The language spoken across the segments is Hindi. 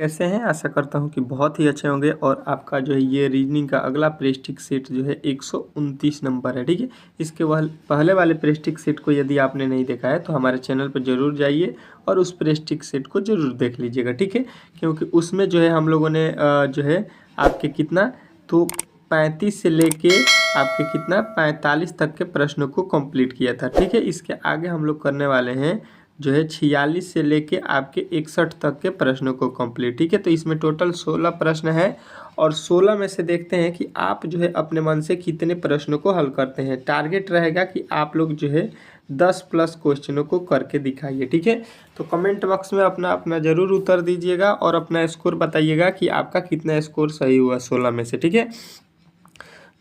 कैसे हैं? आशा करता हूँ कि बहुत ही अच्छे होंगे। और आपका जो है ये रीजनिंग का अगला प्रेस्टिक सेट जो है 129 नंबर है, ठीक है। इसके पहले वाले प्रेस्टिक सेट को यदि आपने नहीं देखा है तो हमारे चैनल पर ज़रूर जाइए और उस प्रेस्टिक सेट को ज़रूर देख लीजिएगा, ठीक है। क्योंकि उसमें जो है हम लोगों ने जो है आपके कितना तो 35 से लेके आपके कितना 45 तक के प्रश्नों को कंप्लीट किया था, ठीक है। इसके आगे हम लोग करने वाले हैं जो है 46 से लेके आपके 61 तक के प्रश्नों को कंप्लीट, ठीक है। तो इसमें टोटल 16 प्रश्न है और 16 में से देखते हैं कि आप जो है अपने मन से कितने प्रश्नों को हल करते हैं। टारगेट रहेगा कि आप लोग जो है 10 प्लस क्वेश्चनों को करके दिखाइए, ठीक है। तो कमेंट बॉक्स में अपना अपना ज़रूर उत्तर दीजिएगा और अपना स्कोर बताइएगा कि आपका कितना स्कोर सही हुआ 16 में से, ठीक है।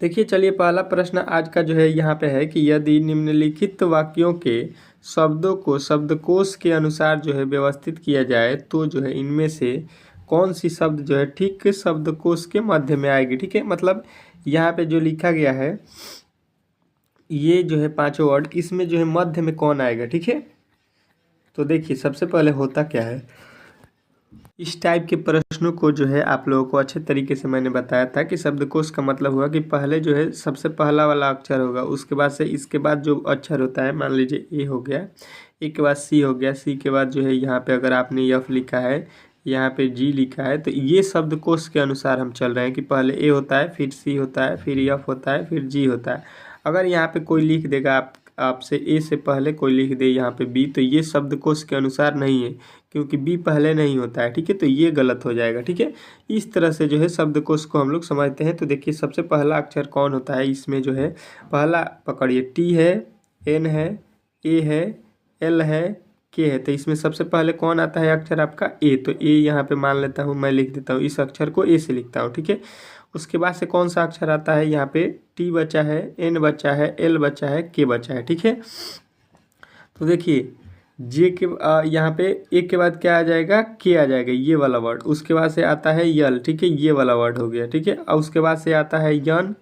देखिए, चलिए पहला प्रश्न आज का जो है यहाँ पे है कि यदि निम्नलिखित वाक्यों के शब्दों को शब्दकोश के अनुसार जो है व्यवस्थित किया जाए तो जो है इनमें से कौन सी शब्द जो है ठीक शब्दकोश के मध्य में आएगी, ठीक है। मतलब यहाँ पे जो लिखा गया है ये जो है पांचों वर्ड, इसमें जो है मध्य में कौन आएगा, ठीक है। तो देखिए सबसे पहले होता क्या है, इस टाइप के प्रश्नों को जो है आप लोगों को अच्छे तरीके से मैंने बताया था कि शब्दकोश का मतलब हुआ कि पहले जो है सबसे पहला वाला अक्षर होगा, उसके बाद से इसके बाद जो अक्षर होता है, मान लीजिए ए हो गया, ए के बाद सी हो गया, सी के बाद जो है यहाँ पे अगर आपने यफ लिखा है, यहाँ पे जी लिखा है, तो ये शब्दकोश के अनुसार हम चल रहे हैं कि पहले ए होता है, फिर सी होता है, फिर यफ होता है, फिर जी होता है। अगर यहाँ पे कोई लिख देगा आपसे ए से पहले कोई लिख दे यहाँ पे बी, तो ये शब्दकोश के अनुसार नहीं है क्योंकि बी पहले नहीं होता है, ठीक है। तो ये गलत हो जाएगा, ठीक है। इस तरह से जो है शब्दकोश को हम लोग समझते हैं। तो देखिए सबसे पहला अक्षर कौन होता है, इसमें जो है पहला पकड़िए, टी है, एन है, ए है, एल है, के है। तो इसमें सबसे पहले कौन आता है अक्षर आपका ए, तो ए यहाँ पे मान लेता हूँ, मैं लिख देता हूँ, इस अक्षर को ए से लिखता हूँ, ठीक है। उसके बाद से कौन सा अक्षर आता है, यहाँ पे टी बचा है, एन बचा है, एल बचा है, के बचा है, ठीक है। तो देखिए जे के यहाँ पे एक के बाद क्या आ जाएगा, के आ जाएगा, ये वाला वर्ड। उसके बाद से आता है यल, ठीक है, ये वाला वर्ड हो गया, ठीक है। और उसके बाद से आता है यन,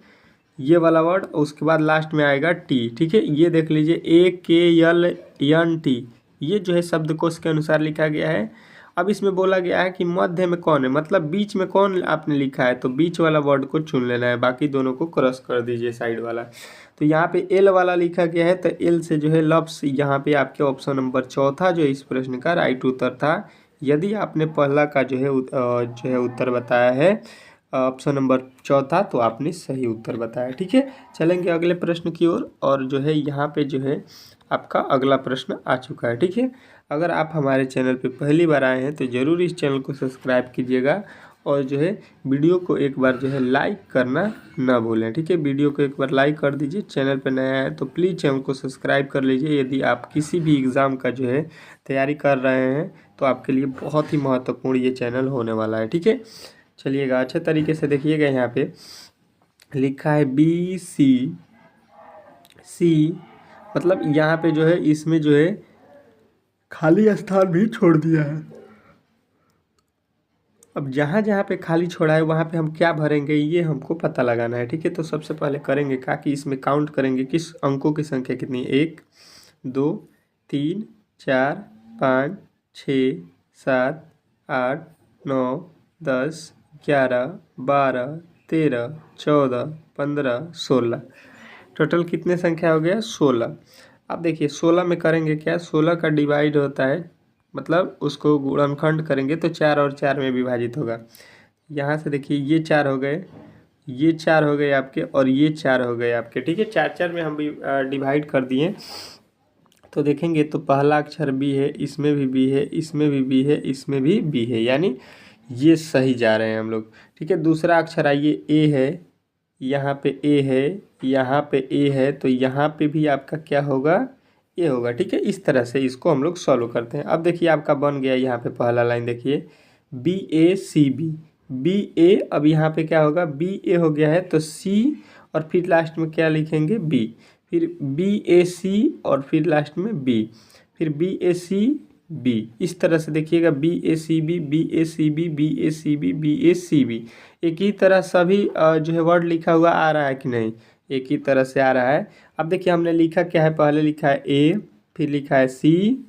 ये वाला वर्ड। और उसके बाद लास्ट में आएगा टी, ठीक है। ये देख लीजिए ए के यल यन टी, ये जो है शब्दकोश के अनुसार लिखा गया है। अब इसमें बोला गया है कि मध्य में कौन है, मतलब बीच में कौन आपने लिखा है, तो बीच वाला वर्ड को चुन लेना है, बाकी दोनों को क्रॉस कर दीजिए साइड वाला। तो यहाँ पे एल वाला लिखा गया है, तो एल से जो है लफ्स यहाँ पे आपके ऑप्शन नंबर चौथा जो इस प्रश्न का राइट उत्तर था। यदि आपने पहला का जो है उत्तर बताया है ऑप्शन नंबर चौथा, तो आपने सही उत्तर बताया, ठीक है। चलेंगे अगले प्रश्न की ओर। और जो है यहाँ पे जो है आपका अगला प्रश्न आ चुका है, ठीक है। अगर आप हमारे चैनल पे पहली बार आए हैं तो ज़रूर इस चैनल को सब्सक्राइब कीजिएगा और जो है वीडियो को एक बार जो है लाइक करना ना भूलें, ठीक है। वीडियो को एक बार लाइक कर दीजिए। चैनल पे नया है तो प्लीज़ चैनल को सब्सक्राइब कर लीजिए। यदि आप किसी भी एग्ज़ाम का जो है तैयारी कर रहे हैं तो आपके लिए बहुत ही महत्वपूर्ण ये चैनल होने वाला है, ठीक है। चलिएगा अच्छे तरीके से देखिएगा, यहाँ पे लिखा है बी सी सी, मतलब यहाँ पे जो है इसमें जो है खाली स्थान भी छोड़ दिया है। अब जहाँ जहाँ पे खाली छोड़ा है वहाँ पे हम क्या भरेंगे ये हमको पता लगाना है, ठीक है। तो सबसे पहले करेंगे क्या कि इसमें काउंट करेंगे किस अंकों की संख्या कितनी है, 1 2 3 4 5 6 7 8 9 10 11 12 13 14 15 16, टोटल कितने संख्या हो गया, 16। अब देखिए 16 में करेंगे क्या, 16 का डिवाइड होता है, मतलब उसको गुणनखंड करेंगे तो 4 और 4 में विभाजित होगा। यहाँ से देखिए ये 4 हो गए, ये 4 हो गए आपके और ये 4 हो गए आपके, ठीक है। 4 4 में हम भी डिवाइड कर दिए। तो देखेंगे तो पहला अक्षर बी है, इसमें भी बी है, इसमें भी बी है, इसमें भी बी है, यानी ये सही जा रहे हैं हम लोग, ठीक है। दूसरा अक्षर आइए ए है, यहाँ पे ए है, यहाँ पे ए है, तो यहाँ पे भी आपका क्या होगा, ए होगा, ठीक है। इस तरह से इसको हम लोग सॉल्व करते हैं। अब देखिए आपका बन गया यहाँ पे पहला लाइन, देखिए बी ए सी बी, बी ए, अब यहाँ पे क्या होगा, बी ए हो गया है तो सी और फिर लास्ट में क्या लिखेंगे, बी, फिर बी ए सी और फिर लास्ट में बी, फिर बी ए सी बी। इस तरह से देखिएगा बी ए सी बी, बी ए सी बी, बी ए सी बी, बी ए सी बी, एक ही तरह सभी जो है वर्ड लिखा हुआ आ रहा है कि नहीं, एक ही तरह से आ रहा है। अब देखिए हमने लिखा क्या है, पहले लिखा है ए, फिर लिखा है सी,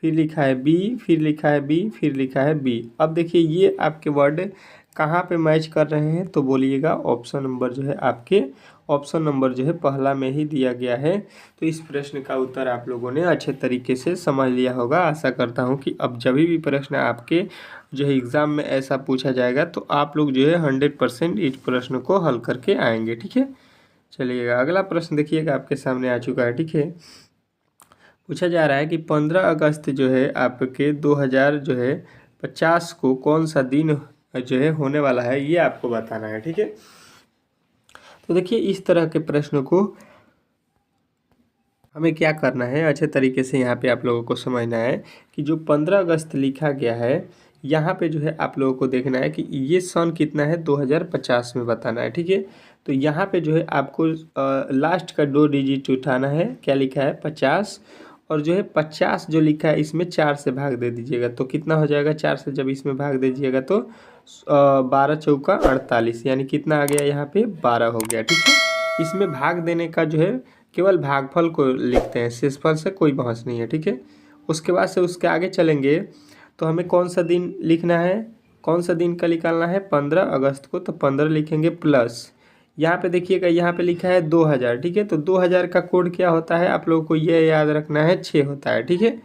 फिर लिखा है बी, फिर लिखा है बी, फिर लिखा है बी। अब देखिए ये आपके वर्ड कहाँ पे मैच कर रहे हैं, तो बोलिएगा ऑप्शन नंबर जो है आपके, ऑप्शन नंबर जो है पहला में ही दिया गया है। तो इस प्रश्न का उत्तर आप लोगों ने अच्छे तरीके से समझ लिया होगा। आशा करता हूँ कि अब जब भी प्रश्न आपके जो है एग्ज़ाम में ऐसा पूछा जाएगा तो आप लोग जो है 100% इस प्रश्न को हल करके आएंगे। ठीक है, चलिएगा अगला प्रश्न देखिएगा आपके सामने आ चुका है। ठीक है, पूछा जा रहा है कि 15 अगस्त जो है आपके 2050 को कौन सा दिन जो है होने वाला है, ये आपको बताना है। ठीक है, तो देखिए इस तरह के प्रश्नों को हमें क्या करना है, अच्छे तरीके से यहाँ पे आप लोगों को समझना है कि जो 15 अगस्त लिखा गया है यहाँ पे जो है आप लोगों को देखना है कि ये सन कितना है, 2050 में बताना है। ठीक है, तो यहाँ पे जो है आपको लास्ट का 2 डिजिट उठाना है। क्या लिखा है, 50, और जो है 50 जो लिखा है इसमें 4 से भाग दे दीजिएगा तो कितना हो जाएगा, 4 से जब इसमें भाग दीजिएगा तो 12 चौका 48, यानी कितना आ गया यहाँ पे 12 हो गया। ठीक है, इसमें भाग देने का जो है केवल भागफल को लिखते हैं, शेषफल से कोई बहस नहीं है। ठीक है, उसके बाद से उसके आगे चलेंगे तो हमें कौन सा दिन लिखना है, कौन सा दिन का निकालना है, 15 अगस्त को, तो 15 लिखेंगे प्लस यहाँ पे देखिएगा यहाँ पे लिखा है 2000। ठीक है, तो 2000 का कोड क्या होता है आप लोगों को ये याद रखना है, 6 होता है। ठीक है,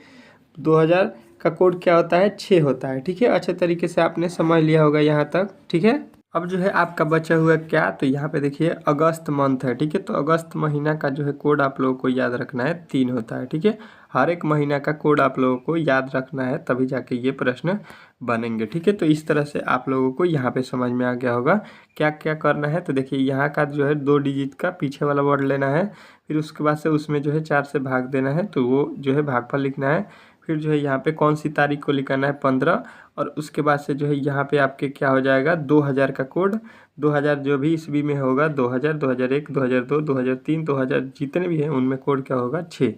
2000 का कोड क्या होता है, 6 होता है। ठीक है, अच्छे तरीके से आपने समझ लिया होगा यहाँ तक। ठीक है, अब जो है आपका बचा हुआ क्या, तो यहाँ पे देखिए अगस्त मंथ है। ठीक है, तो अगस्त महीना का जो है कोड आप लोगों को याद रखना है, 3 होता है। ठीक है, हर एक महीना का कोड आप लोगों को याद रखना है, तभी जाके ये प्रश्न बनेंगे। ठीक है, तो इस तरह से आप लोगों को यहाँ पे समझ में आ गया होगा क्या क्या करना है। तो देखिए यहाँ का जो है 2 डिजिट का पीछे वाला वर्ड लेना है, फिर उसके बाद से उसमें जो है 4 से भाग देना है, तो वो जो है भागफल लिखना है। फिर जो है यहाँ पे कौन सी तारीख को लिखना है, 15, और उसके बाद से जो है यहाँ पे आपके क्या हो जाएगा, 2000 का कोड, 2000 जो भी ईस्वी में होगा, 2000, 2001, 2002, 2003, 2000 जितने भी हैं उनमें कोड क्या होगा, 6।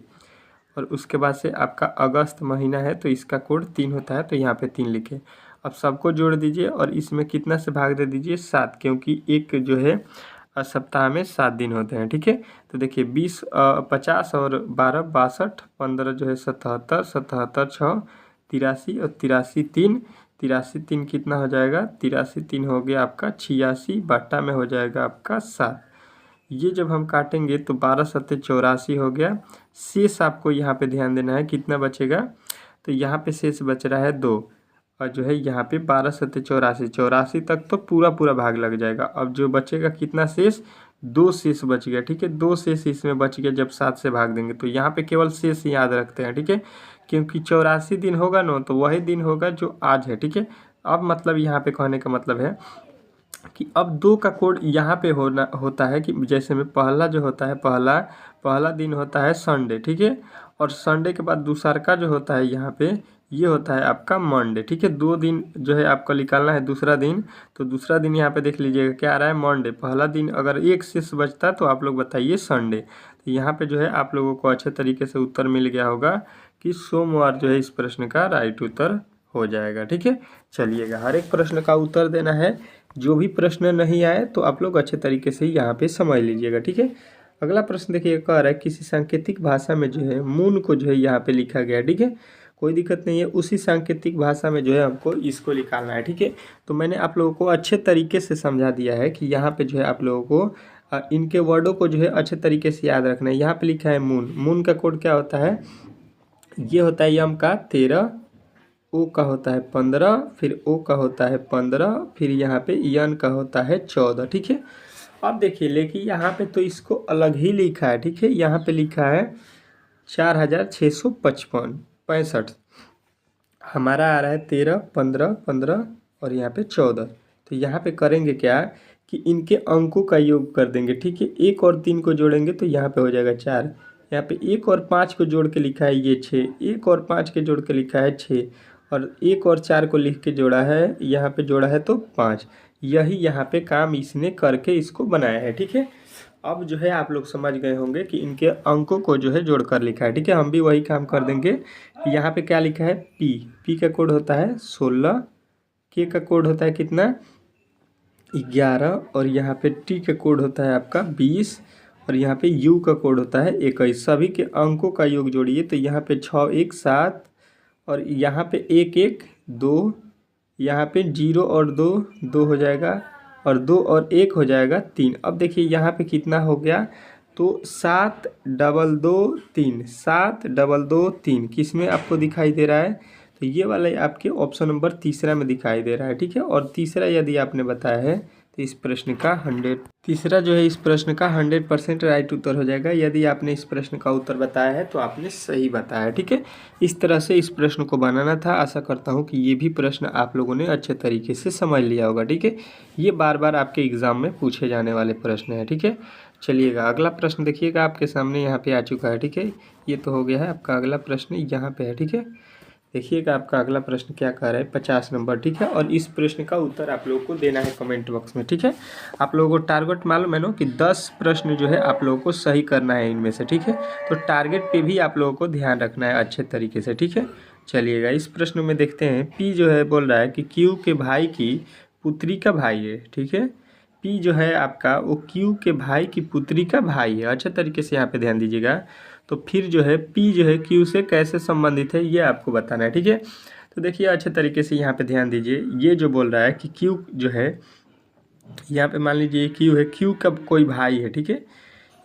और उसके बाद से आपका अगस्त महीना है तो इसका कोड 3 होता है, तो यहाँ पे 3 लिखे। अब सबको जोड़ दीजिए और इसमें कितना से भाग दे दीजिए, 7, क्योंकि एक जो है सप्ताह में 7 दिन होते हैं। ठीक है, तो देखिए 20 50 और 12 62, 15 जो है 77, 77 6 83, और 83 3, 83 3 कितना हो जाएगा, 83 3 हो गया आपका 86, बाटा में हो जाएगा आपका 7। ये जब हम काटेंगे तो 12 सत्ते 84 हो गया। शेष आपको यहाँ पे ध्यान देना है कितना बचेगा, तो यहाँ पे शेष बच रहा है 2, और जो है यहाँ पे 12 सत्ते 84, 84 तक तो पूरा पूरा भाग लग जाएगा। अब जो बचेगा कितना शेष, 2 शेष बच गया। ठीक है, 2 शेष इसमें बच गया जब 7 से भाग देंगे, तो यहाँ पे केवल शेष याद रखते हैं। ठीक है, क्योंकि 84 दिन होगा ना तो वही दिन होगा जो आज है। ठीक है, अब मतलब यहाँ पे कहने का मतलब है कि अब 2 का कोड यहाँ पे होता है कि जैसे में पहला जो होता है, पहला दिन होता है संडे। ठीक है, और संडे के बाद दूसरा का जो होता है यहाँ पे ये होता है आपका मंडे। ठीक है, 2 दिन जो है आपको निकालना है दूसरा दिन, तो दूसरा दिन यहाँ पे देख लीजिएगा क्या आ रहा है, मंडे। पहला दिन अगर एक शेष बचता तो आप लोग बताइए संडे। तो यहाँ पे जो है आप लोगों को अच्छे तरीके से उत्तर मिल गया होगा कि सोमवार जो है इस प्रश्न का राइट उत्तर हो जाएगा। ठीक है, चलिएगा हर एक प्रश्न का उत्तर देना है, जो भी प्रश्न नहीं आए तो आप लोग अच्छे तरीके से यहाँ पे समझ लीजिएगा। ठीक है, अगला प्रश्न देखिए कह रहा है किसी सांकेतिक भाषा में जो है मून को जो है यहाँ पे लिखा गया। ठीक है, कोई दिक्कत नहीं है, उसी सांकेतिक भाषा में जो है हमको इसको निकालना है। ठीक है, तो मैंने आप लोगों को अच्छे तरीके से समझा दिया है कि यहाँ पे जो है आप लोगों को इनके वर्डों को जो है अच्छे तरीके से याद रखना है। यहाँ पे लिखा है मून, मून का कोड क्या होता है, ये होता है यम का 13, ओ का होता है 15, फिर ओ का होता है 15, फिर यहाँ पे यन का होता है 14। ठीक है, अब देखिए लेकिन यहाँ पे तो इसको अलग ही लिखा है। ठीक है, यहाँ पे लिखा है 4665, हमारा आ रहा है 13, 15, 15 और यहाँ पे 14। तो यहाँ पे करेंगे क्या कि इनके अंकों का योग कर देंगे। ठीक है, 1 और 3 को जोड़ेंगे तो यहाँ पे हो जाएगा 4, यहाँ पे 1 और 5 को जोड़ के लिखा है ये 6, 1 और 5 के जोड़ के लिखा है 6, और 1 और 4 को लिख के जोड़ा है, यहाँ पे जोड़ा है तो 5। यही यहाँ पे काम इसने करके इसको बनाया है। ठीक है, अब जो है आप लोग समझ गए होंगे कि इनके अंकों को जो है जोड़कर लिखा है। ठीक है, हम भी वही काम कर देंगे। यहाँ पे क्या लिखा है, पी का कोड होता है 16, के का कोड होता है कितना 11, और यहाँ पे टी का कोड होता है आपका 20, और यहाँ पे u का कोड होता है 21। सभी के अंकों का योग जोड़िए तो यहाँ पे 6 1 7 और यहाँ पे 1 1 2, यहाँ पे 0 और 2 2 हो जाएगा, और 2 और 1 हो जाएगा 3। अब देखिए यहाँ पे कितना हो गया, तो 7 2 2 3, 7 2 2 3 किस में आपको दिखाई दे रहा है, तो ये वाला आपके ऑप्शन नंबर तीसरा में दिखाई दे रहा है, ठीक है। और तीसरा यदि आपने बताया है तो इस प्रश्न का 100% राइट उत्तर हो जाएगा। यदि आपने इस प्रश्न का उत्तर बताया है तो आपने सही बताया, ठीक है। इस तरह से इस प्रश्न को बनाना था। आशा करता हूँ कि ये भी प्रश्न आप लोगों ने अच्छे तरीके से समझ लिया होगा, ठीक है। ये बार बार आपके एग्ज़ाम में पूछे जाने वाले प्रश्न हैं, ठीक है। चलिएगा अगला प्रश्न देखिएगा, आपके सामने यहाँ पे आ चुका है, ठीक है। ये तो हो गया है, आपका अगला प्रश्न यहाँ पे है, ठीक है। देखिएगा आपका अगला प्रश्न क्या कह रहा है, 50 नंबर, ठीक है। और इस प्रश्न का उत्तर आप लोगों को देना है कमेंट बॉक्स में, ठीक है। आप लोगों को टारगेट मालूम है ना कि 10 प्रश्न जो है आप लोगों को सही करना है इनमें से, ठीक है। तो टारगेट पे भी आप लोगों को ध्यान रखना है अच्छे तरीके से, ठीक है। चलिएगा इस प्रश्न में देखते हैं, पी जो है बोल रहा है कि क्यू के भाई की पुत्री का भाई है, ठीक है। पी जो है आपका वो क्यू के भाई की पुत्री का भाई है। अच्छे तरीके से यहाँ पे ध्यान दीजिएगा। तो फिर जो है पी जो है क्यू से कैसे संबंधित है ये आपको बताना है, ठीक है। तो देखिए अच्छे तरीके से यहाँ पे ध्यान दीजिए। ये जो बोल रहा है कि क्यू जो है, यहाँ पे मान लीजिए क्यू है, क्यू का कोई भाई है, ठीक है।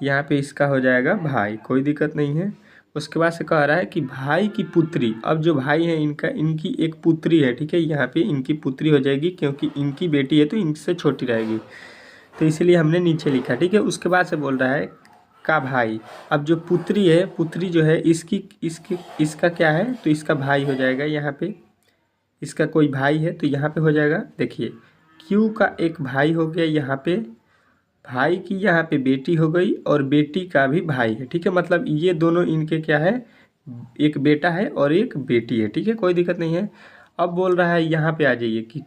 यहाँ पे इसका हो जाएगा भाई, कोई दिक्कत नहीं है। उसके बाद से कह रहा है कि भाई की पुत्री, अब जो भाई है इनकी एक पुत्री है, ठीक है। यहाँ पे इनकी पुत्री हो जाएगी क्योंकि इनकी बेटी है तो इनसे छोटी रहेगी, तो इसीलिए हमने नीचे लिखा, ठीक है। उसके बाद से बोल रहा है का भाई, अब जो पुत्री है, पुत्री जो है इसका क्या है, तो इसका भाई हो जाएगा। यहाँ पे इसका कोई भाई है तो यहाँ पे हो जाएगा, देखिए क्यू का एक भाई हो गया, यहाँ पे भाई की यहाँ पे बेटी हो गई और बेटी का भी भाई है, ठीक है। मतलब ये दोनों इनके क्या है, एक बेटा है और एक बेटी है, ठीक है, कोई दिक्कत नहीं है। अब बोल रहा है यहाँ पे आ जाइए कि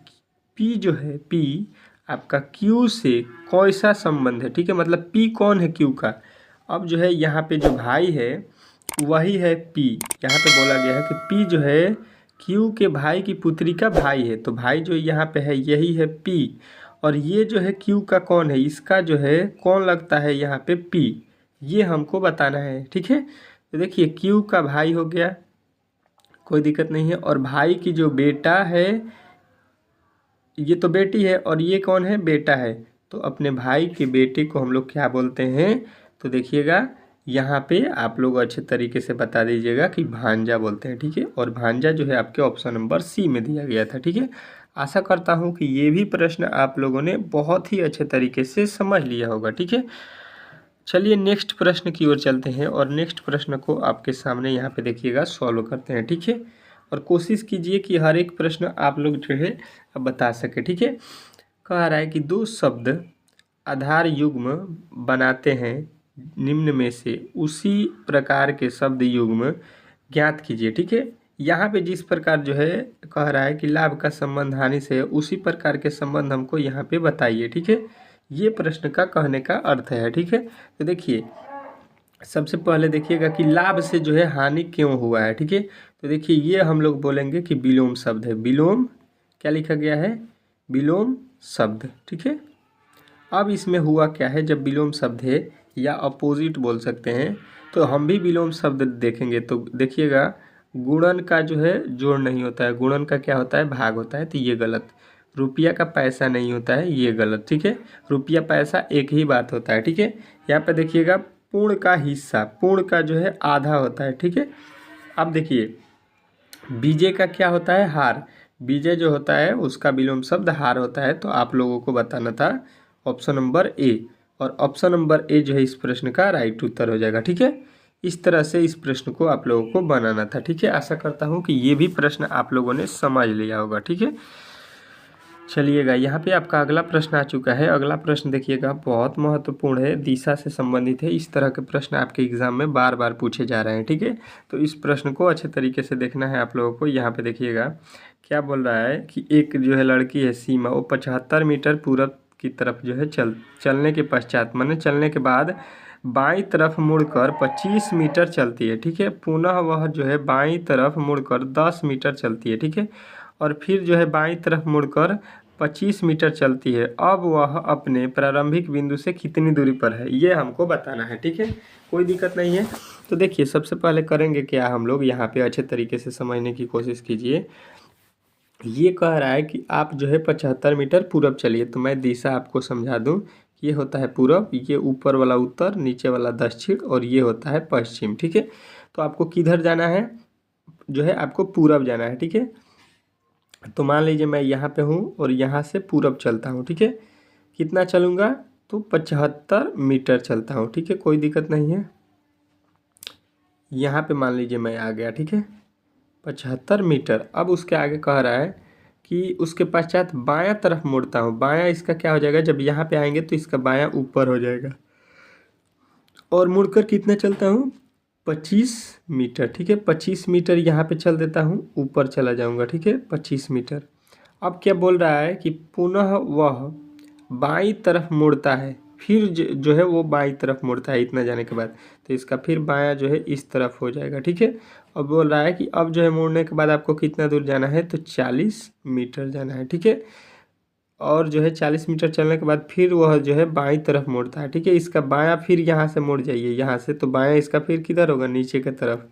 पी जो है, पी आपका क्यू से कैसा संबंध है, ठीक है। मतलब पी कौन है क्यू का। अब जो है यहाँ पे जो भाई है वही है पी। यहाँ पे बोला गया है कि पी जो है क्यू के भाई की पुत्री का भाई है, तो भाई जो यहाँ पे है यही है पी। और ये जो है क्यू का कौन है, इसका जो है कौन लगता है यहाँ पे पी, ये हमको बताना है, ठीक है। तो देखिए क्यू का भाई हो गया, कोई दिक्कत नहीं है। और भाई की जो बेटा है, ये तो बेटी है और ये कौन है, बेटा है। तो अपने भाई के बेटे को हम लोग क्या बोलते हैं, तो देखिएगा यहाँ पे आप लोग अच्छे तरीके से बता दीजिएगा कि भांजा बोलते हैं, ठीक है। और भांजा जो है आपके ऑप्शन नंबर सी में दिया गया था, ठीक है। आशा करता हूँ कि ये भी प्रश्न आप लोगों ने बहुत ही अच्छे तरीके से समझ लिया होगा, ठीक है। चलिए नेक्स्ट प्रश्न की ओर चलते हैं और नेक्स्ट प्रश्न को आपके सामने यहाँ पे देखिएगा सॉल्व करते हैं, ठीक है। और कोशिश कीजिए कि हर एक प्रश्न आप लोग जो है बता सके, ठीक है। कह रहा है कि दो शब्द आधार युग्म बनाते हैं, निम्न में से उसी प्रकार के शब्द युग्म ज्ञात कीजिए, ठीक है। यहाँ पे जिस प्रकार जो है कह रहा है कि लाभ का संबंध हानि से है, उसी प्रकार के संबंध हमको यहाँ पे बताइए, ठीक है। ये प्रश्न का कहने का अर्थ है, ठीक है। तो देखिए सबसे पहले देखिएगा कि लाभ से जो है हानि क्यों हुआ है, ठीक है। तो देखिए ये हम लोग बोलेंगे कि विलोम शब्द है। विलोम क्या लिखा गया है, विलोम शब्द, ठीक है। अब इसमें हुआ क्या है, जब विलोम शब्द है या अपोजिट बोल सकते हैं, तो हम भी विलोम शब्द देखेंगे। तो देखिएगा गुणन का जो है जोड़ नहीं होता है, गुणन का क्या होता है, भाग होता है, तो ये गलत। रुपया का पैसा नहीं होता है, ये गलत, ठीक है। रुपया पैसा एक ही बात होता है, ठीक है। यहाँ पे देखिएगा पूर्ण का हिस्सा, पूर्ण का जो है आधा होता है, ठीक है। अब देखिए बीजे का क्या होता है, हार। बीजे जो होता है उसका विलोम शब्द हार होता है, तो आप लोगों को बताना था ऑप्शन नंबर ए। और ऑप्शन नंबर ए जो है इस प्रश्न का राइट उत्तर हो जाएगा, ठीक है। इस तरह से इस प्रश्न को आप लोगों को बनाना था, ठीक है। आशा करता हूँ कि ये भी प्रश्न आप लोगों ने समझ लिया होगा, ठीक है। चलिएगा यहाँ पे आपका अगला प्रश्न आ चुका है। अगला प्रश्न देखिएगा बहुत महत्वपूर्ण है, दिशा से संबंधित है। इस तरह के प्रश्न आपके एग्जाम में बार बार पूछे जा रहे हैं, ठीक है। तो इस प्रश्न को अच्छे तरीके से देखना है आप लोगों को। यहाँ पे देखिएगा क्या बोल रहा है कि एक जो है लड़की है सीमा, वो 75 मीटर पूरब की तरफ जो है चलने के पश्चात, माने चलने के बाद बाईं तरफ मुड़कर 25 मीटर चलती है, ठीक है। पुनः वह जो है बाईं तरफ मुड़कर 10 मीटर चलती है, ठीक है। और फिर जो है बाईं तरफ मुड़कर 25 मीटर चलती है, अब वह अपने प्रारंभिक बिंदु से कितनी दूरी पर है, ये हमको बताना है। ठीक है, कोई दिक्कत नहीं है। तो देखिए सबसे पहले करेंगे क्या, हम लोग यहाँ पे अच्छे तरीके से समझने की कोशिश कीजिए। ये कह रहा है कि आप जो है 75 मीटर पूरब चलिए, तो मैं दिशा आपको समझा दूँ। ये होता है पूरब, ये ऊपर वाला उत्तर, नीचे वाला दक्षिण, और ये होता है पश्चिम। ठीक है, तो आपको किधर जाना है, जो है आपको पूरब जाना है। ठीक है, तो मान लीजिए मैं यहाँ पे हूँ और यहाँ से पूरब चलता हूँ। ठीक है, कितना चलूँगा, तो 75 मीटर चलता हूँ। ठीक है, कोई दिक्कत नहीं है। यहाँ पे मान लीजिए मैं आ गया। ठीक है, 75 मीटर। अब उसके आगे कह रहा है कि उसके पश्चात बायां तरफ मुड़ता हूँ। बायां इसका क्या हो जाएगा, जब यहाँ पे आएंगे तो इसका बायां ऊपर हो जाएगा, और मुड़कर कितना चलता हूँ, 25 मीटर। ठीक है, 25 मीटर यहाँ पे चल देता हूँ, ऊपर चला जाऊँगा। ठीक है, 25 मीटर। अब क्या बोल रहा है कि पुनः वह बाईं तरफ मुड़ता है, फिर जो है वो बाईं तरफ मुड़ता है इतना जाने के बाद, तो इसका फिर बायां जो है इस तरफ हो जाएगा। ठीक है, अब बोल रहा है कि अब जो है मुड़ने के बाद आपको कितना दूर जाना है, तो 40 मीटर जाना है। ठीक है, और जो है 40 मीटर चलने के बाद फिर वह जो है बाईं तरफ मुड़ता है। ठीक है, इसका बायां फिर यहाँ से मुड़ जाइए, यहाँ से, तो बायां इसका फिर किधर होगा, नीचे की तरफ,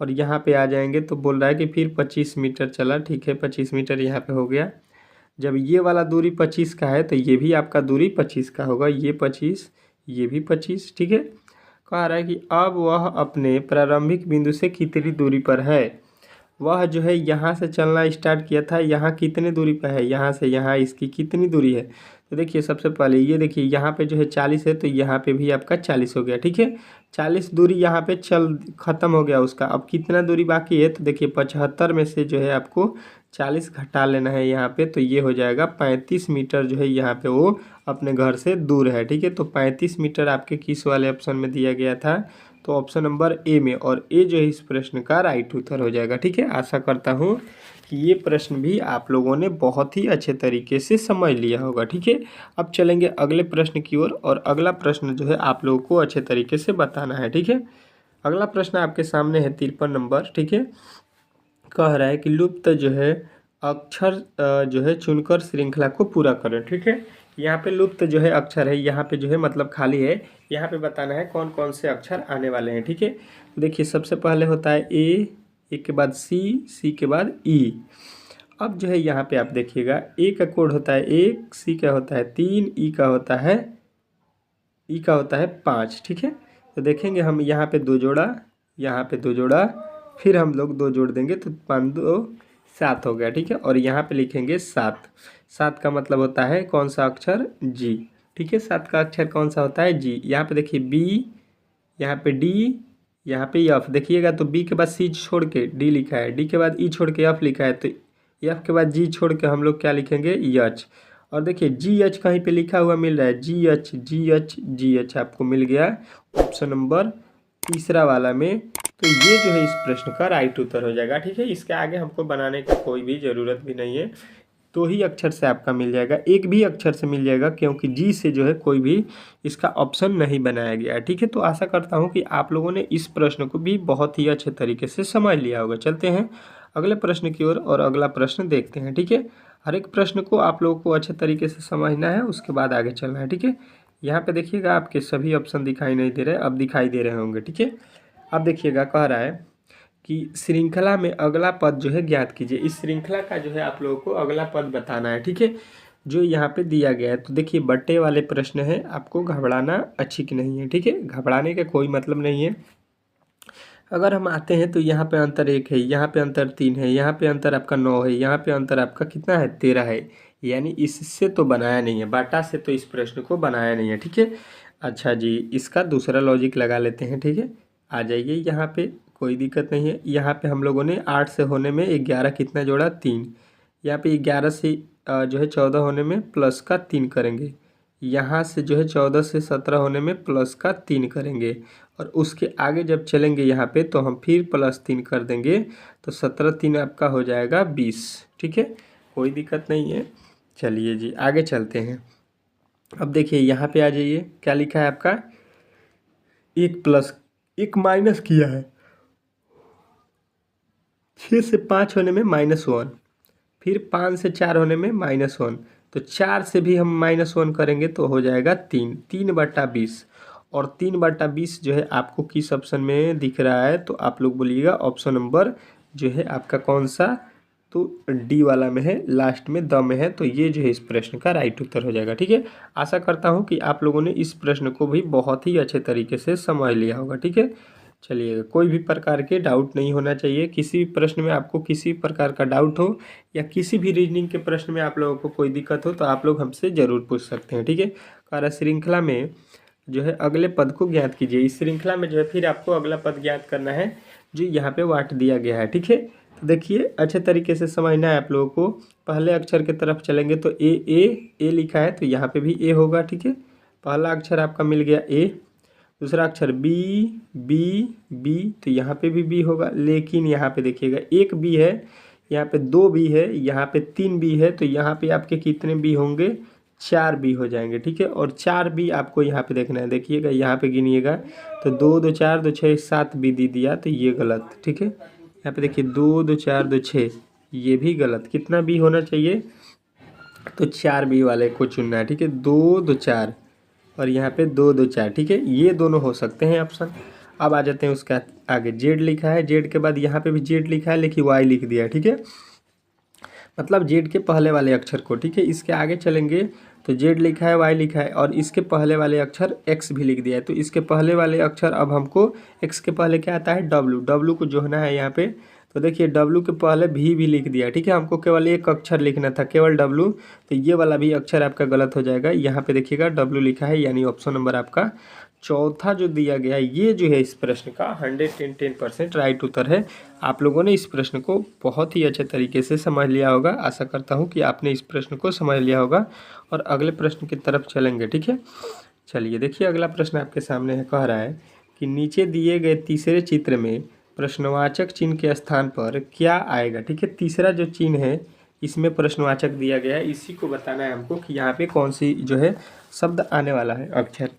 और यहाँ पे आ जाएंगे। तो बोल रहा है कि फिर 25 मीटर चला। ठीक है, 25 मीटर यहाँ पे हो गया। जब ये वाला दूरी 25 का है तो ये भी आपका दूरी 25 का होगा, ये 25, ये भी 25। ठीक है, कह रहा है कि अब वह अपने प्रारंभिक बिंदु से कितनी दूरी पर है। वह जो है यहाँ से चलना स्टार्ट किया था, यहाँ कितनी दूरी पर है, यहाँ से यहाँ इसकी कितनी दूरी है। तो देखिए सबसे पहले ये देखिए यहाँ पे जो है 40 है, तो यहाँ पे भी आपका 40 हो गया। ठीक है, 40 दूरी यहाँ पे चल ख़त्म हो गया उसका। अब कितना दूरी बाकी है, तो देखिए 75 में से जो है आपको 40 घटा लेना है यहाँ पे, तो ये हो जाएगा 35 मीटर जो है यहाँ पे वो अपने घर से दूर है। ठीक है, तो 35 मीटर आपके किस वाले ऑप्शन में दिया गया था, तो ऑप्शन नंबर ए में, और ए जो है इस प्रश्न का राइट उत्तर हो जाएगा। ठीक है, आशा करता हूँ कि ये प्रश्न भी आप लोगों ने बहुत ही अच्छे तरीके से समझ लिया होगा। ठीक है, अब चलेंगे अगले प्रश्न की ओर, और अगला प्रश्न जो है आप लोगों को अच्छे तरीके से बताना है। ठीक है, अगला प्रश्न आपके सामने है 53 नंबर। ठीक है, कह रहा है कि लुप्त जो है अक्षर जो है चुनकर श्रृंखला को पूरा करें। ठीक है, यहाँ पे लुप्त जो है अक्षर है, यहाँ पे जो है मतलब खाली है, यहाँ पे बताना है कौन कौन से अक्षर आने वाले हैं। ठीक है, देखिए सबसे पहले होता है ए के बाद सी के बाद ई। अब जो है यहाँ पे आप देखिएगा, ए का कोड होता है 1, सी का होता है 3, ई का होता है 5। ठीक है, तो देखेंगे हम यहाँ पे 2 जोड़ा, यहाँ पे 2 जोड़ा, फिर हम लोग 2 जोड़ देंगे तो 5 2 7 हो गया। ठीक है, और यहाँ पे लिखेंगे 7। 7 का मतलब होता है कौन सा अक्षर, जी। ठीक है, 7 का अक्षर कौन सा होता है, जी। यहाँ पे देखिए बी, यहाँ पे डी, यहाँ पे एफ। देखिएगा तो बी के बाद सी छोड़ के डी लिखा है, डी के बाद ई छोड़ के एफ लिखा है, तो एफ के बाद जी छोड़ के हम लोग क्या लिखेंगे, एच। और देखिए जी एच कहीं पे लिखा हुआ मिल रहा है, जी H G H G H आपको मिल गया ऑप्शन नंबर तीसरा वाला में। तो ये जो है इस प्रश्न का राइट उत्तर हो जाएगा। ठीक है, इसके आगे हमको बनाने की कोई भी ज़रूरत भी नहीं है, 2 ही अक्षर से आपका मिल जाएगा, एक भी अक्षर से मिल जाएगा, क्योंकि जी से जो है कोई भी इसका ऑप्शन नहीं बनाया गया है। ठीक है, तो आशा करता हूँ कि आप लोगों ने इस प्रश्न को भी बहुत ही अच्छे तरीके से समझ लिया होगा। चलते हैं अगले प्रश्न की ओर, और अगला प्रश्न देखते हैं। ठीक है, हर एक प्रश्न को आप लोगों को अच्छे तरीके से समझना है, उसके बाद आगे चलना है। ठीक है, यहाँ पे देखिएगा आपके सभी ऑप्शन दिखाई नहीं दे रहे, अब दिखाई दे रहे होंगे। ठीक है, अब देखिएगा कह रहा है कि श्रृंखला में अगला पद जो है ज्ञात कीजिए। इस श्रृंखला का जो है आप लोगों को अगला पद बताना है। ठीक है, जो यहाँ पे दिया गया है, तो देखिए बट्टे वाले प्रश्न है, आपको घबराना अच्छी की नहीं है। ठीक है, घबराने का कोई मतलब नहीं है। अगर हम आते हैं तो यहाँ पे अंतर 1 है, यहाँ पे अंतर 3 है, यहाँ पे अंतर आपका 9 है, यहाँ पे अंतर आपका कितना है, 13 है, यानी इससे तो बनाया नहीं है, बाटा से तो इस प्रश्न को बनाया नहीं है। ठीक है, अच्छा जी, इसका दूसरा लॉजिक लगा लेते हैं। ठीक है, आ जाइए यहाँ पे, कोई दिक्कत नहीं है। यहाँ पे हम लोगों ने 8 से होने में 11 कितना जोड़ा, 3। यहाँ पे 11 से जो है 14 होने में प्लस का 3 करेंगे। यहाँ से जो है 14 से 17 होने में प्लस का 3 करेंगे, और उसके आगे जब चलेंगे यहाँ पे तो हम फिर प्लस 3 कर देंगे, तो 17 3 आपका हो जाएगा 20। ठीक है, कोई दिक्कत नहीं है। चलिए जी आगे चलते हैं। अब देखिए यहाँ पे आ जाइए, क्या लिखा है आपका, 1 प्लस 1 माइनस किया है, 6 से 5 होने में -1, फिर 5 से 4 होने में -1, तो 4 से भी हम -1 करेंगे तो हो जाएगा 3, 3/20। और 3/20 जो है आपको किस ऑप्शन में दिख रहा है, तो आप लोग बोलिएगा ऑप्शन नंबर जो है आपका कौन सा, तो डी वाला में है, लास्ट में द में है। तो ये जो है इस प्रश्न का राइट उत्तर हो जाएगा। ठीक है, आशा करता हूँ कि आप लोगों ने इस प्रश्न को भी बहुत ही अच्छे तरीके से समझ लिया होगा। ठीक है, चलिए, कोई भी प्रकार के डाउट नहीं होना चाहिए। किसी भी प्रश्न में आपको किसी प्रकार का डाउट हो या किसी भी रीजनिंग के प्रश्न में आप लोगों को कोई दिक्कत हो तो आप लोग हमसे ज़रूर पूछ सकते हैं। ठीक है, कार्य श्रृंखला में जो है अगले पद को ज्ञात कीजिए। इस श्रृंखला में जो है फिर आपको अगला पद ज्ञात करना है जो यहाँ पे वाट दिया गया है। ठीक है, तो देखिए अच्छे तरीके से समझना है आप लोगों को। पहले अक्षर की तरफ चलेंगे तो ए लिखा है तो यहाँ पे भी ए होगा। ठीक है, पहला अक्षर आपका मिल गया ए, दूसरा अक्षर बी तो यहाँ पे भी बी होगा। लेकिन यहाँ पे देखिएगा एक बी है, यहाँ पे 2 बी है, यहाँ पे 3 बी है, तो यहाँ पे आपके कितने बी होंगे, 4 बी हो जाएंगे। ठीक है, और 4 बी आपको यहाँ पे देखना है। देखिएगा यहाँ पे गिनिएगा तो 2 2 4 2 6 7 बी दे दिया तो ये गलत। ठीक है, यहाँ पे देखिए 2 2 4 2 6 ये भी गलत। कितना बी होना चाहिए, तो 4 बी वाले को चुनना है। ठीक है, 2 2 4 और यहाँ पे 2 2 4। ठीक है, ये दोनों हो सकते हैं ऑप्शन। अब आ जाते हैं उसका आगे, जेड लिखा है, जेड के बाद यहाँ पे भी जेड लिखा है लेकिन वाई लिख दिया है। ठीक है, मतलब जेड के पहले वाले अक्षर को। ठीक है, इसके आगे चलेंगे तो जेड लिखा है, वाई लिखा है और इसके पहले वाले अक्षर एक्स भी लिख दिया है। तो इसके पहले वाले अक्षर, अब हमको एक्स के पहले क्या आता है, डब्लू को जोड़ना है यहाँ पे। तो देखिए डब्लू के पहले भी लिख दिया। ठीक है, हमको केवल एक अक्षर लिखना था, केवल डब्लू, तो ये वाला भी अक्षर आपका गलत हो जाएगा। यहाँ पे देखिएगा डब्लू लिखा है, यानी ऑप्शन नंबर आपका चौथा जो दिया गया है ये जो है इस प्रश्न का 110% राइट उत्तर है। आप लोगों ने इस प्रश्न को बहुत ही अच्छे तरीके से समझ लिया होगा। आशा करता हूँ कि आपने इस प्रश्न को समझ लिया होगा और अगले प्रश्न की तरफ चलेंगे। ठीक है, चलिए देखिए अगला प्रश्न आपके सामने है, कह रहा है कि नीचे दिए गए तीसरे चित्र में प्रश्नवाचक चिन्ह के स्थान पर क्या आएगा। ठीक है, तीसरा जो चिन्ह है इसमें प्रश्नवाचक दिया गया है, इसी को बताना है हमको कि यहाँ पे कौन सी जो है शब्द आने वाला है, अक्षर।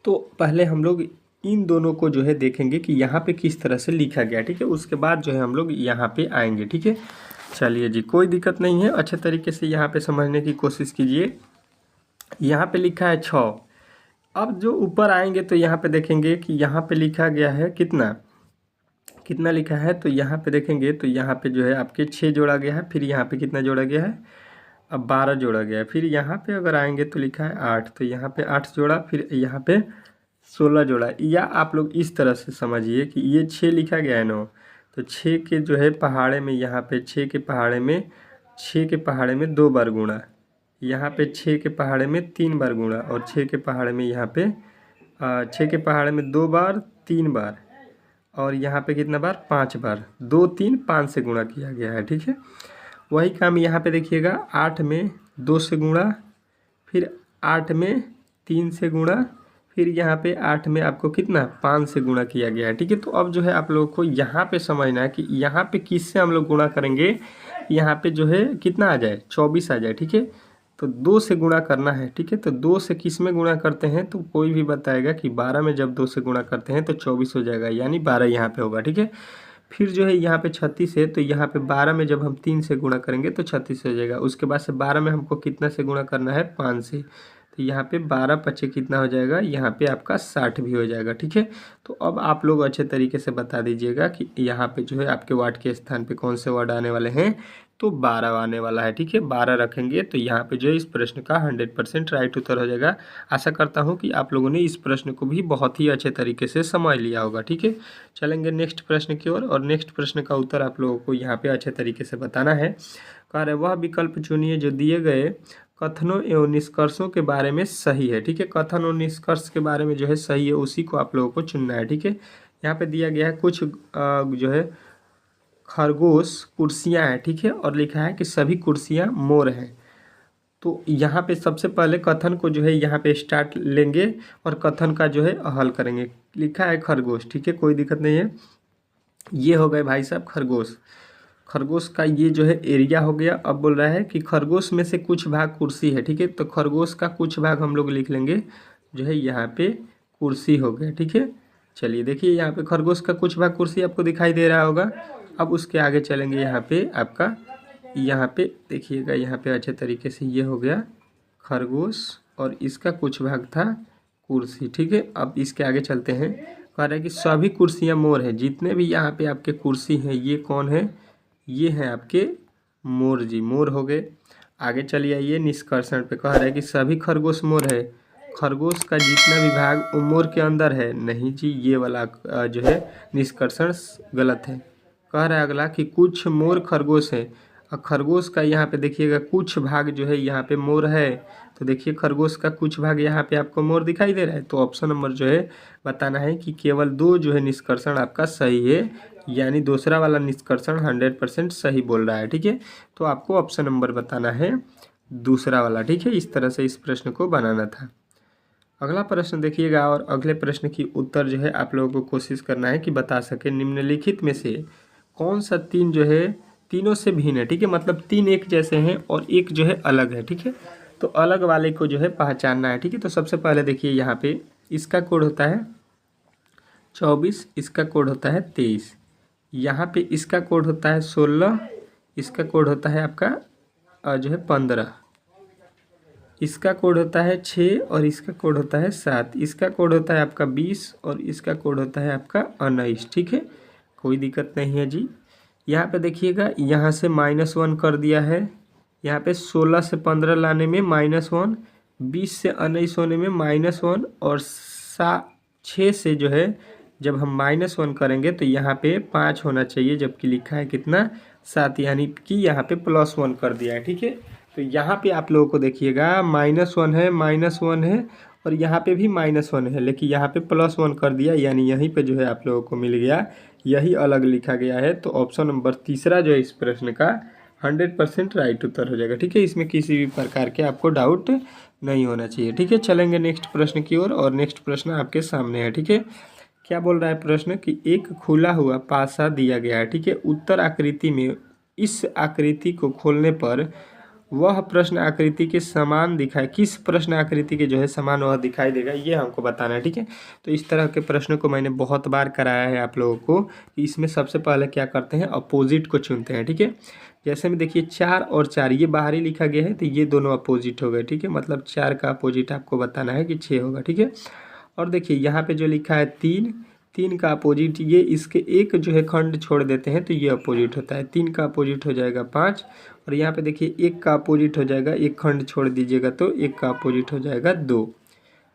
तो पहले हम लोग इन दोनों को जो है देखेंगे कि यहाँ पे किस तरह से लिखा गया। ठीक है, उसके बाद जो है हम लोग यहाँ पे आएंगे। ठीक है, चलिए जी, कोई दिक्कत नहीं है, अच्छे तरीके से यहाँ पे समझने की कोशिश कीजिए। यहाँ पे लिखा है 6। अब जो ऊपर आएंगे तो यहाँ पे देखेंगे कि यहाँ पे लिखा गया है कितना लिखा है, तो यहाँ पे देखेंगे तो यहाँ पे जो है आपके 6 जोड़ा गया है, फिर यहाँ पे कितना जोड़ा गया है, अब 12 जोड़ा गया है। फिर यहाँ पे अगर आएंगे तो लिखा है 8, तो यहाँ पे 8 जोड़ा, फिर यहाँ पे 16 जोड़ा। या आप लोग इस तरह से समझिए कि ये 6 लिखा गया है ना, तो 6 के जो है पहाड़े में, यहाँ पे 6 के पहाड़े में 2 बार गुणा, यहाँ पे 6 के पहाड़े में 3 बार गुणा, और 6 के पहाड़े में यहाँ पे 6 के पहाड़े में 2 बार 3 बार, और यहाँ पे कितना बार, 5 बार, 2 3 5 से गुणा किया गया है। ठीक है, वही काम यहाँ पे देखिएगा, 8 में 2 से गुणा, फिर 8 में 3 से गुणा, फिर यहाँ पे 8 में आपको कितना 5 से गुणा किया गया है। ठीक है, तो अब जो है आप लोगों को यहाँ पे समझना है कि यहाँ पे किससे हम लोग गुणा करेंगे, यहाँ पे जो है कितना आ जाए, 24 आ जाए। ठीक है, तो 2 से गुणा करना है। ठीक है, तो 2 से किस में गुणा करते हैं, तो कोई भी बताएगा कि 12 में जब 2 से गुणा करते हैं तो 24 हो जाएगा, यानी 12 यहाँ पे होगा। ठीक है, फिर जो है यहाँ पे 36 है, तो यहाँ पे 12 में जब हम 3 से गुणा करेंगे तो 36 हो जाएगा। उसके बाद से 12 में हमको कितना से गुणा करना है, 5 से, तो यहाँ पे 12 पचे कितना हो जाएगा, यहाँ पे आपका 60 भी हो जाएगा। ठीक है, तो अब आप लोग अच्छे तरीके से बता दीजिएगा कि यहाँ पे जो है आपके वाट के स्थान पे कौन से वर्ड आने वाले हैं, तो 12 आने वाला है। ठीक है, 12 रखेंगे तो यहाँ पे जो है इस प्रश्न का 100% राइट उत्तर हो जाएगा। आशा करता हूँ कि आप लोगों ने इस प्रश्न को भी बहुत ही अच्छे तरीके से समझ लिया होगा। ठीक है, चलेंगे नेक्स्ट प्रश्न की ओर, और नेक्स्ट प्रश्न का उत्तर आप लोगों को यहाँ पे अच्छे तरीके से बताना है। कह रहे वह विकल्प चुनिए जो दिए गए कथनों एवं निष्कर्षों के बारे में सही है। ठीक है, कथन और निष्कर्ष के बारे में जो है सही है, उसी को आप लोगों को चुनना है। ठीक है, यहाँ पे दिया गया है कुछ जो है खरगोश कुर्सियाँ हैं। ठीक है, और लिखा है कि सभी कुर्सियाँ मोर हैं। तो यहाँ पे सबसे पहले कथन को जो है यहाँ पे स्टार्ट लेंगे और कथन का जो है हल करेंगे। लिखा है खरगोश, ठीक है, कोई दिक्कत नहीं है। ये हो गए भाई साहब खरगोश, खरगोश का ये जो है एरिया हो गया। अब बोल रहा है कि खरगोश में से कुछ भाग कुर्सी है। ठीक है, तो खरगोश का कुछ भाग हम लोग लिख लेंगे, जो है यहाँ पे कुर्सी हो गया। ठीक है, चलिए देखिए यहाँ पे खरगोश का कुछ भाग कुर्सी आपको दिखाई दे रहा होगा। अब उसके आगे चलेंगे, यहाँ पे आपका यहाँ पे देखिएगा, यहाँ पे अच्छे तरीके से ये हो गया खरगोश और इसका कुछ भाग था कुर्सी, ठीक है। अब इसके आगे चलते हैं। कह रहा है कि सभी कुर्सियाँ मोर हैं, जितने भी यहाँ पे आपके कुर्सी हैं ये कौन है, ये हैं आपके मोर जी, मोर हो गए। आगे चलिए आइए निष्कर्षण पे। कह रहा है कि सभी खरगोश मोर है, खरगोश का जितना भी भाग वो मोर के अंदर है। नहीं जी, ये वाला जो है निष्कर्षण गलत है। कह रहा है अगला कि कुछ मोर खरगोश है, और खरगोश का यहाँ पे देखिएगा कुछ भाग जो है यहाँ पे मोर है, तो देखिए खरगोश का कुछ भाग यहाँ पे आपको मोर दिखाई दे रहा है। तो ऑप्शन नंबर जो है बताना है कि केवल 2 जो है निष्कर्षण आपका सही है, यानी दूसरा वाला निष्कर्षण 100% सही बोल रहा है, ठीक है। तो आपको ऑप्शन नंबर बताना है दूसरा वाला, ठीक है। इस तरह से इस प्रश्न को बनाना था। अगला प्रश्न देखिएगा, और अगले प्रश्न की उत्तर जो है आप लोगों को कोशिश करना है कि बता सके निम्नलिखित में से कौन सा 3 जो है तीनों से भिन्न है, ठीक है। मतलब 3 एक जैसे हैं और एक जो है अलग है, ठीक है। तो अलग वाले को जो है पहचानना है, ठीक है। तो सबसे पहले देखिए यहाँ पे इसका कोड होता है 24, इसका कोड होता है 23, यहाँ पे इसका कोड होता है 16, इसका कोड होता है आपका जो है 15, इसका कोड होता है 6 और इसका कोड होता है 7, इसका कोड होता है आपका 20 और इसका कोड होता है आपका 19, ठीक है। कोई दिक्कत नहीं है जी। यहाँ पे देखिएगा, यहाँ से -1 कर दिया है, यहाँ पे 16 से 15 लाने में -1, 20 से 19 होने में -1 और 6 से जो है जब हम -1 करेंगे तो यहाँ पे 5 होना चाहिए, जबकि लिखा है कितना 7, यानी कि यहाँ पे +1 कर दिया है, ठीक है। तो यहाँ पे आप लोगों को देखिएगा -1 है, -1 है और यहाँ पे भी -1 है, लेकिन यहाँ पे +1 कर दिया, यानी यहीं पे जो है आप लोगों को मिल गया, यही अलग लिखा गया है। तो ऑप्शन नंबर तीसरा जो है इस प्रश्न का 100% राइट उत्तर हो जाएगा, ठीक है। इसमें किसी भी प्रकार के आपको डाउट नहीं होना चाहिए, ठीक है। चलेंगे नेक्स्ट प्रश्न की ओर, और नेक्स्ट प्रश्न आपके सामने है, ठीक है। क्या बोल रहा है प्रश्न कि एक खुला हुआ पासा दिया गया है, ठीक है। उत्तर आकृति में इस आकृति को खोलने पर वह प्रश्न आकृति के समान दिखाई, किस प्रश्न आकृति के जो है समान वह दिखाई देगा, ये हमको बताना है, ठीक है। तो इस तरह के प्रश्नों को मैंने बहुत बार कराया है आप लोगों को कि इसमें सबसे पहले क्या करते हैं, अपोजिट को चुनते हैं, ठीक है। जैसे में देखिए 4 और 4 ये बाहरी लिखा गया है, तो ये दोनों अपोजिट हो गए, ठीक है। मतलब 4 का अपोजिट आपको बताना है कि 6 होगा, ठीक है। और देखिए यहाँ पे जो लिखा है 3 का अपोजिट, ये इसके एक जो है खंड छोड़ देते हैं तो ये अपोजिट होता है, 3 का अपोजिट हो जाएगा 5, और यहाँ पे देखिए 1 का अपोजिट हो जाएगा, एक खंड छोड़ दीजिएगा तो 1 का अपोजिट हो जाएगा 2।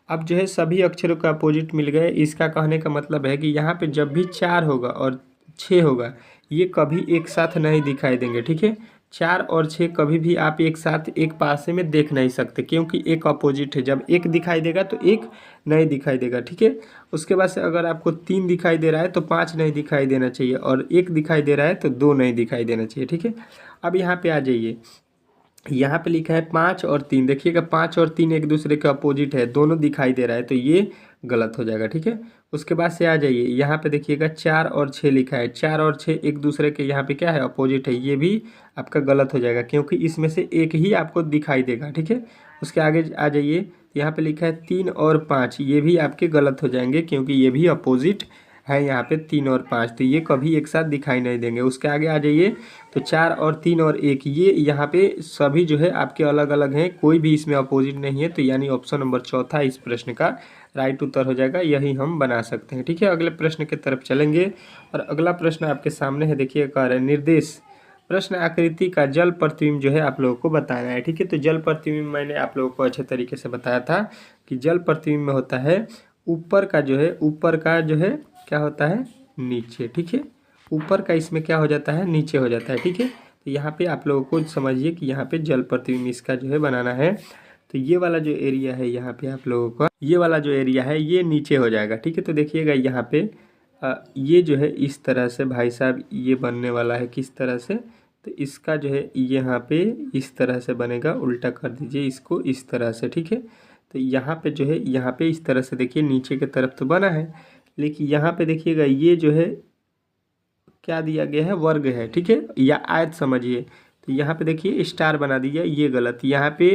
अब जो है सभी अक्षरों का अपोजिट मिल गए। इसका कहने का मतलब है कि यहाँ पे जब भी 4 होगा और 6 होगा, ये कभी एक साथ नहीं दिखाई देंगे, ठीक है। 4 और 6 कभी भी आप एक साथ एक पासे में देख नहीं सकते, क्योंकि एक अपोजिट है। जब एक दिखाई देगा तो एक नहीं दिखाई देगा, ठीक है। उसके बाद से अगर आपको 3 दिखाई दे रहा है तो 5 नहीं दिखाई देना चाहिए, और 1 दिखाई दे रहा है तो 2 नहीं दिखाई देना चाहिए, ठीक है। अब यहाँ पे आ जाइए, यहाँ पे लिखा है 5 और 3, देखिएगा 5 और 3 एक दूसरे के अपोजिट है, दोनों दिखाई दे रहा है, तो ये गलत हो जाएगा, ठीक है। उसके बाद से आ जाइए, यहाँ पे देखिएगा 4 और 6 लिखा है, 4 और 6 एक दूसरे के यहाँ पे क्या है, अपोजिट है, ये भी आपका गलत हो जाएगा, क्योंकि इसमें से एक ही आपको दिखाई देगा, ठीक है। उसके आगे आ जाइए, यहाँ पे लिखा है 3 और 5, ये भी आपके गलत हो जाएंगे, क्योंकि ये भी अपोजिट है यहाँ पे 3 और 5, तो ये कभी एक साथ दिखाई नहीं देंगे। उसके आगे आ जाइए तो 4 और 3 और 1, ये यहाँ पे सभी जो है आपके अलग अलग हैं, कोई भी इसमें अपोजिट नहीं है, तो यानी ऑप्शन नंबर चौथा इस प्रश्न का राइट उत्तर हो जाएगा, यही हम बना सकते हैं, ठीक है। अगले प्रश्न की तरफ चलेंगे, और अगला प्रश्न आपके सामने है, देखिए कह रहे हैं निर्देश प्रश्न आकृति का जल प्रतिबिंब जो है आप लोगों को बताना है, ठीक है। तो जल प्रतिबिंब मैंने आप लोगों को अच्छे तरीके से बताया था कि जल प्रतिबिंब में होता है ऊपर का जो है क्या होता है, नीचे, ठीक है। ऊपर का इसमें क्या हो जाता है, नीचे हो जाता है, ठीक है। तो यहाँ पे आप लोगों को समझिए कि यहाँ पे जल प्रतिबिंब इसका जो है बनाना है, तो ये वाला जो एरिया है यहाँ पे आप लोगों का, ये वाला जो एरिया है ये नीचे हो जाएगा, ठीक है। तो देखिएगा यहाँ पे ये जो है इस तरह से भाई साहब ये बनने वाला है, किस तरह से, तो इसका जो है यहाँ पे इस तरह से बनेगा, उल्टा कर दीजिए इसको इस तरह से, ठीक है। तो यहाँ पे जो है यहाँ पे इस तरह से देखिए नीचे की तरफ तो बना है, लेकिन यहाँ पे देखिएगा ये जो है क्या दिया गया है, वर्ग है, ठीक है, या आयत समझिए। तो यहाँ पे देखिए स्टार बना दिया, ये गलत, यहाँ पे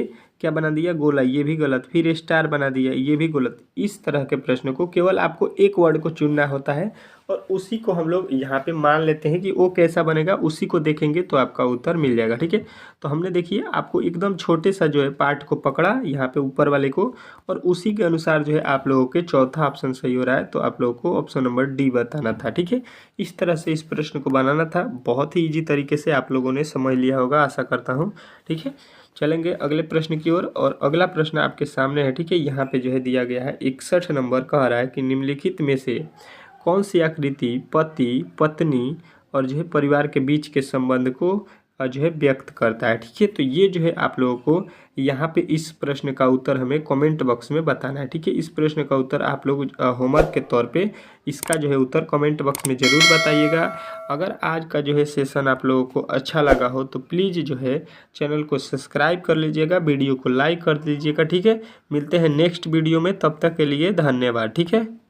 क्या बना दिया, गोला, ये भी गलत, फिर स्टार बना दिया, ये भी गलत। इस तरह के प्रश्न को केवल आपको एक वर्ड को चुनना होता है और उसी को हम लोग यहाँ पे मान लेते हैं कि वो कैसा बनेगा, उसी को देखेंगे तो आपका उत्तर मिल जाएगा। ठीक है, तो हमने देखिए आपको एकदम छोटे सा जो है पार्ट को पकड़ा यहाँ पे ऊपर वाले को, और उसी के अनुसार जो है आप लोगों के चौथा ऑप्शन सही हो रहा है, तो आप लोगों को ऑप्शन नंबर डी बताना था। ठीक है, इस तरह से इस प्रश्न को बनाना था। बहुत ही ईजी तरीके से आप लोगों ने समझ लिया होगा, आशा करता हूँ। ठीक है, चलेंगे अगले प्रश्न की ओर, और अगला प्रश्न आपके सामने है। ठीक है, यहाँ पे जो है दिया गया है 61 नंबर, कह रहा है कि निम्नलिखित में से कौन सी आकृति पति पत्नी और जो है परिवार के बीच के संबंध को जो है व्यक्त करता है। ठीक है, तो ये जो है आप लोगों को यहाँ पे इस प्रश्न का उत्तर हमें कमेंट बॉक्स में बताना है। ठीक है, इस प्रश्न का उत्तर आप लोग होमवर्क के तौर पे इसका जो है उत्तर कमेंट बॉक्स में ज़रूर बताइएगा। अगर आज का जो है सेशन आप लोगों को अच्छा लगा हो तो प्लीज़ जो है चैनल को सब्सक्राइब कर लीजिएगा, वीडियो को लाइक कर दीजिएगा। ठीक है, मिलते हैं नेक्स्ट वीडियो में, तब तक के लिए धन्यवाद। ठीक है।